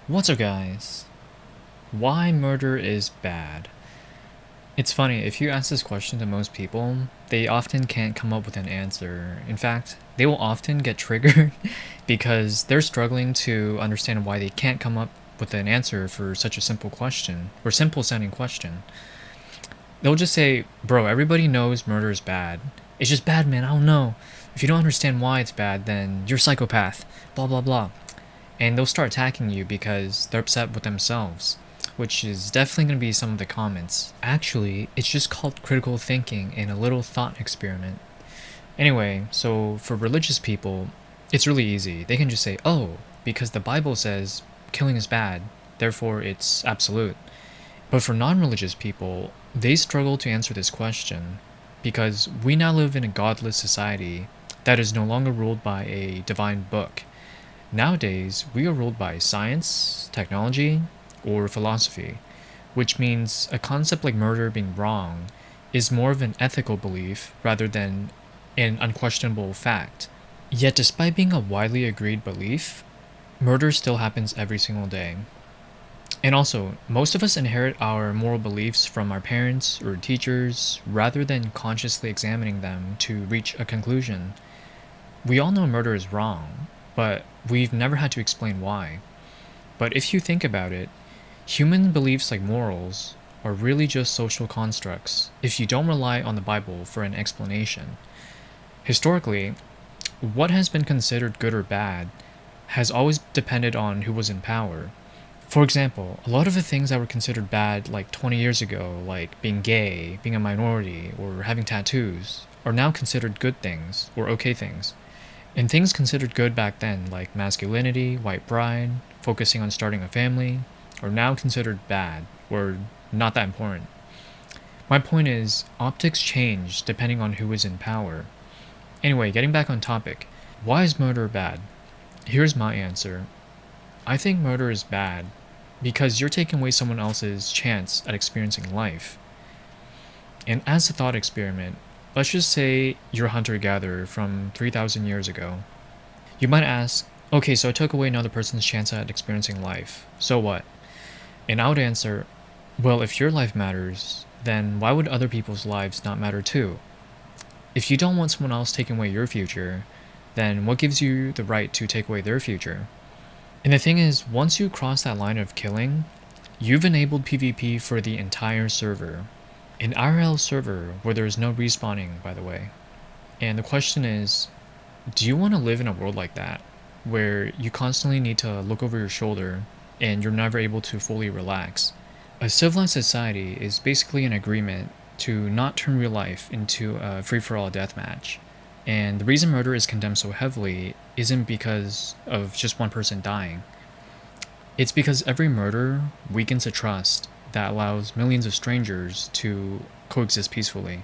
What's up, guys? Why murder is bad? It's funny, if you ask this question to most people, they often can't come up with an answer. In fact, they will often get triggered because they're struggling to understand why they can't come up with an answer for such a simple question, or simple sounding question. They'll just say, bro, everybody knows murder is bad. It's just bad, man, I don't know. If you don't understand why it's bad, then you're a psychopath. Blah, blah, blah. And they'll start attacking you because they're upset with themselves, which is definitely going to be some of the comments. Actually, it's just called critical thinking and a little thought experiment. Anyway, so for religious people, it's really easy. They can just say, oh, because the Bible says killing is bad, therefore it's absolute. But for non religious people, they struggle to answer this question because we now live in a godless society that is no longer ruled by a divine book. Nowadays, we are ruled by science, technology, or philosophy, which means a concept like murder being wrong is more of an ethical belief rather than an unquestionable fact. Yet, despite being a widely agreed belief, murder still happens every single day. And also, most of us inherit our moral beliefs from our parents or teachers rather than consciously examining them to reach a conclusion. We all know murder is wrong, but we've never had to explain why. But if you think about it, human beliefs like morals are really just social constructs if you don't rely on the Bible for an explanation. Historically, what has been considered good or bad has always depended on who was in power. For example, a lot of the things that were considered bad like 20 years ago, like being gay, being a minority, or having tattoos, are now considered good things or okay things. And things considered good back then, like masculinity, white pride, focusing on starting a family, are now considered bad or not that important. My point is, optics change depending on who is in power. Anyway, getting back on topic, why is murder bad? Here's my answer. I think murder is bad because you're taking away someone else's chance at experiencing life. And as a thought experiment, let's just say you're a hunter gatherer from 3,000 years ago. You might ask, okay, so I took away another person's chance at experiencing life. So what? And I would answer, well, if your life matters, then why would other people's lives not matter too? If you don't want someone else taking away your future, then what gives you the right to take away their future? And the thing is, once you cross that line of killing, you've enabled PvP for the entire server. An IRL server where there is no respawning, by the way. And the question is, do you want to live in a world like that, where you constantly need to look over your shoulder and you're never able to fully relax? A civilized society is basically an agreement to not turn real life into a free-for-all deathmatch. And the reason murder is condemned so heavily isn't because of just one person dying. It's because every murder weakens a trust that allows millions of strangers to coexist peacefully.